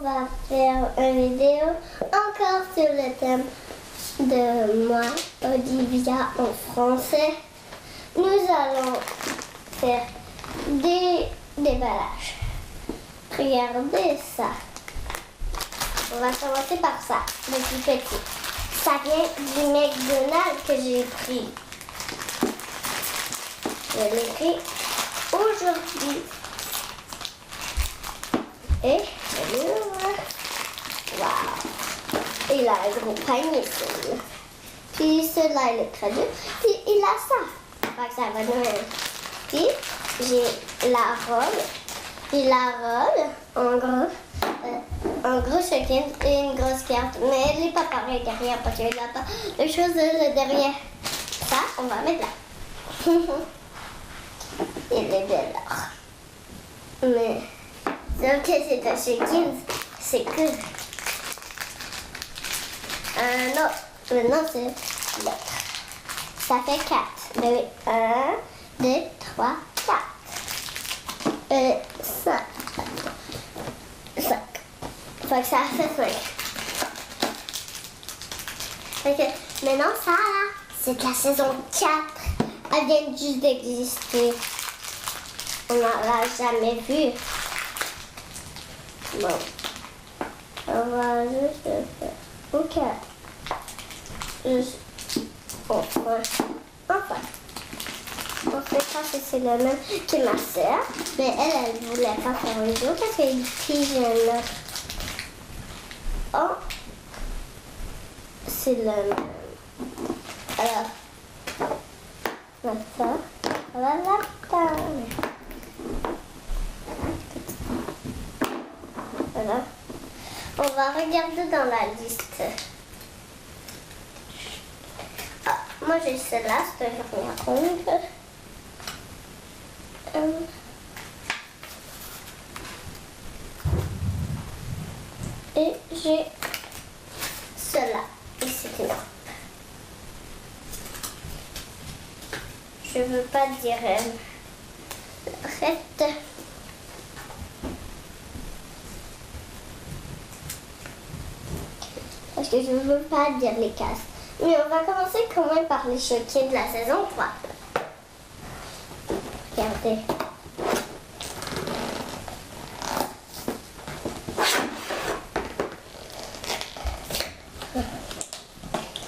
va faire une vidéo encore sur le thème de moi, Olivia, en français. Nous allons faire des déballages. Regardez ça. On va commencer par ça, le plus petit. Ça vient du McDonald's que j'ai pris. Je l'ai pris aujourd'hui. Et je l'ouvre. Waouh! Il a un gros panier, celui-là. Puis celui-là, il est très dur. Puis il a ça. Fait que ça va Noël. Puis j'ai la robe. Puis la robe, en gros chacun et une grosse carte. Mais elle n'est pas pareille derrière parce qu'il n'a pas de choses derrière. Ça, on va mettre là. Il est belle alors. Mais sauf que c'est un Shakins, c'est cool. Non, maintenant c'est l'autre. Ça fait 4. Ben oui, 1, 2, 3, 4. 5. 5. Fait que ça fait 5. Fait que maintenant ça là, c'est de la saison 4. Elle vient juste d'exister. On n'en l'a jamais vu. Bon. On va juste faire. Ok. Juste. Enfin. On fait ça que c'est le même que ma soeur. Mais elle voulait pas faire une vidéo parce qu'elle est jeune. Oh. C'est le même. Alors. Ça. Voilà. On va regarder dans la liste. Ah, moi j'ai celle-là, c'est une ronde. Et j'ai cela. Et c'est une robe. Je veux pas dire arrête. Parce que je veux pas dire les cases. Mais on va commencer quand même par les choqués de la saison 3. Regardez.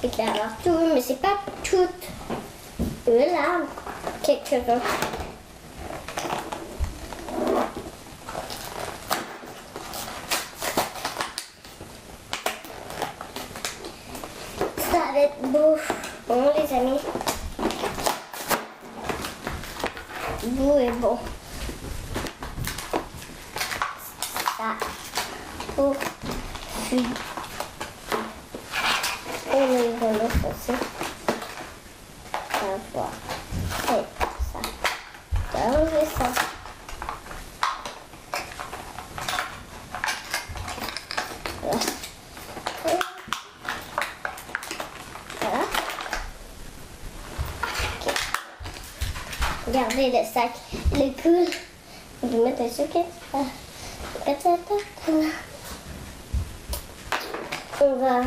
Il peut y avoir tout, mais c'est pas tout. Là, quelques-uns. Ça va être beau. Bon, les amis. Beau et bon. Ça. Pour. On va le faire. Voir. Et ça. On va enlever ça. Voilà. Voilà. Okay. Regardez le sac. Il est cool. Je vais mettre un socket. On va...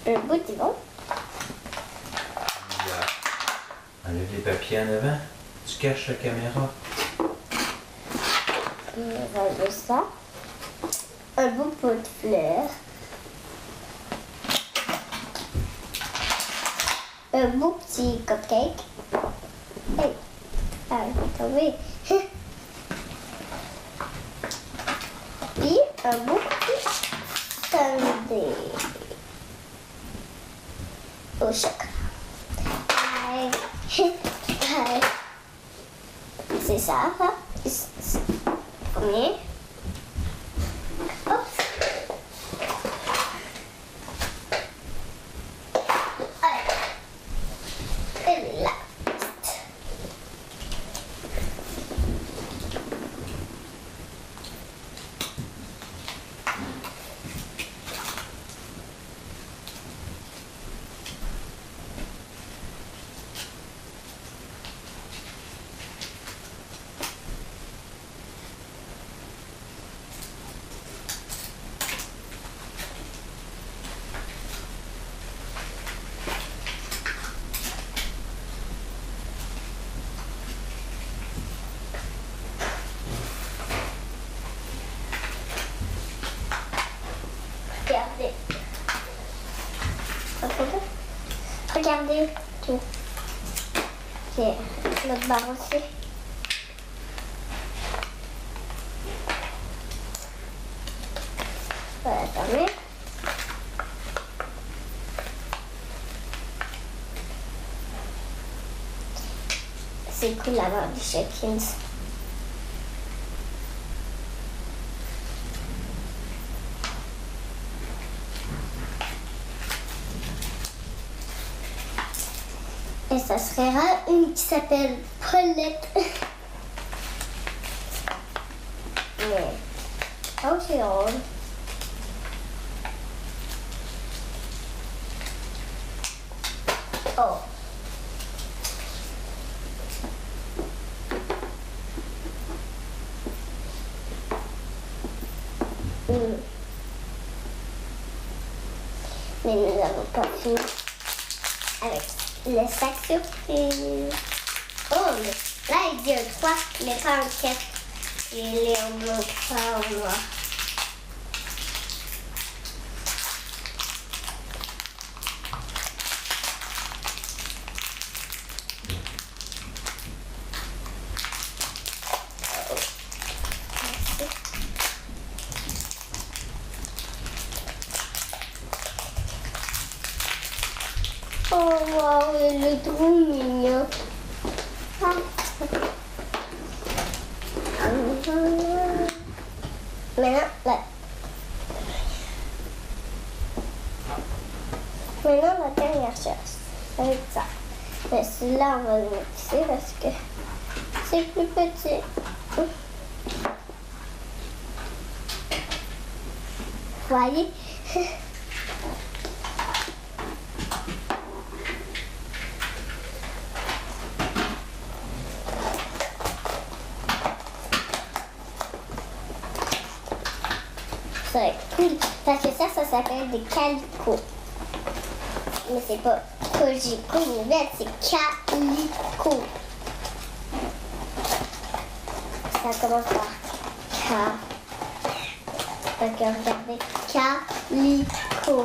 Le bout du vent. Enlève les papiers en avant. Tu caches la caméra. On va enlever ça. Un beau pot de fleurs. Un beau petit cupcake. Hey. Ah, il est tombé. Puis un beau petit sundae au chocolat. C'est ça, hein? Premier. Hop. Et là. regardez tout. J'ai l'autre barre aussi. Voilà, fermé. C'est cool d'avoir des check-ins. Et ça serait rare, une qui s'appelle Paulette. Mais, oh c'est drôle. Oh. Mais nous n'avons pas fini avec le sac surprise. Oh, mais là il dit un 3, mais pas un 4. Il est en blanc, pas en noir. Oh wow, il est trop mignon. Ah. Maintenant, la dernière chose, avec ça. Mais celui-là, on va le mixer parce que c'est plus petit. Vous voyez? Ça va être cool. Parce que ça s'appelle des calicots. Mais c'est pas Cogeco Nouvelle, c'est Calico. Ça commence par K. Donc regardez, Calico.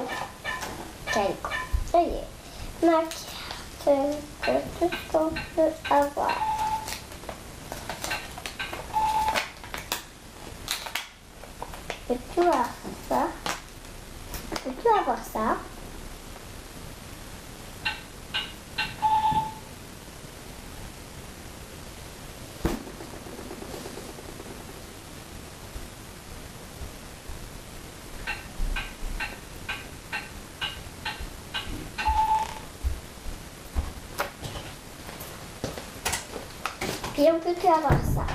Calico. Ça y est. Ma carte de tout ce qu'on peut avoir. Peux-tu avoir ça? Peux-tu avoir ça? Puis on peut-tu avoir ça?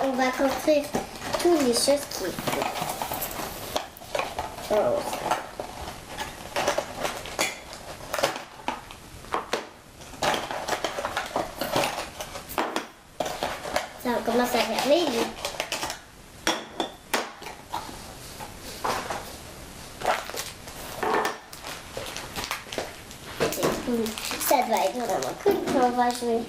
On va construire toutes les choses qu'il faut. Oh. Ça commence à fermer. C'est cool. Ça doit être vraiment cool quand on va jouer.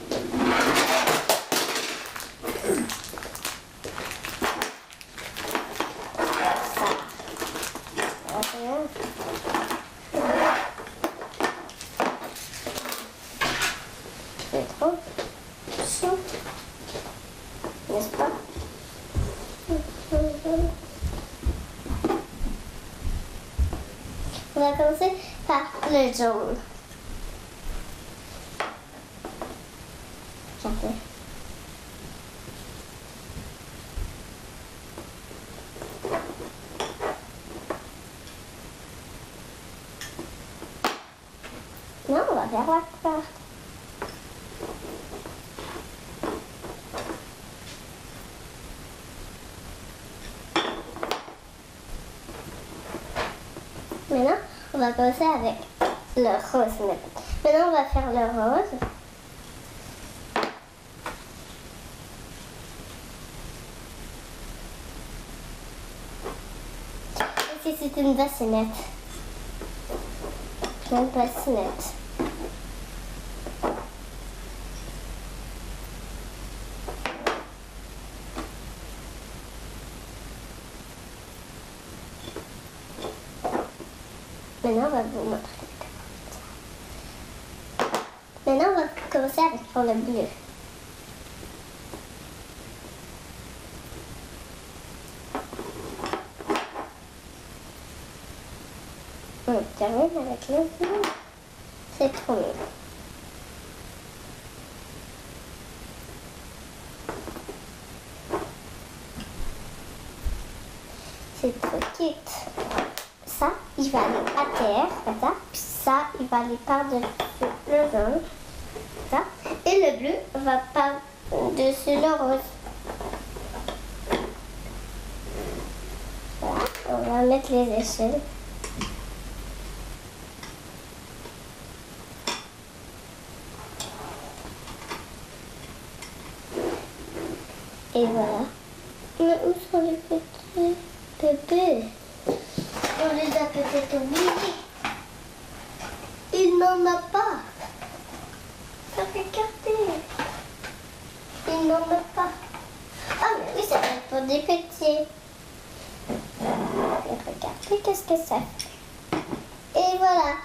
C'est trop chaud, n'est-ce pas? On va commencer par le jaune. Regardez. Non, on va faire la couleur. Maintenant, on va commencer avec le rose. Maintenant, on va faire le rose. Ici, c'est une bassinette. Une bassinette. Maintenant, on va vous montrer. Maintenant, on va commencer avec pour le bleu. On termine avec le bleu. C'est trop mignon. C'est trop cute. Ça, il va aller à terre, comme ça. Puis ça, il va aller par-dessus le jaune. Ça. Et le bleu va par-dessus le rose. Voilà, on va mettre les échelles. Et voilà. Mais où sont les petits bébés? On les a peut-être oubliés. Il n'en a pas. Regardez. Il n'en a pas. Ah mais oui, ça va être pour des petits. Et regardez qu'est-ce que ça fait. Et voilà.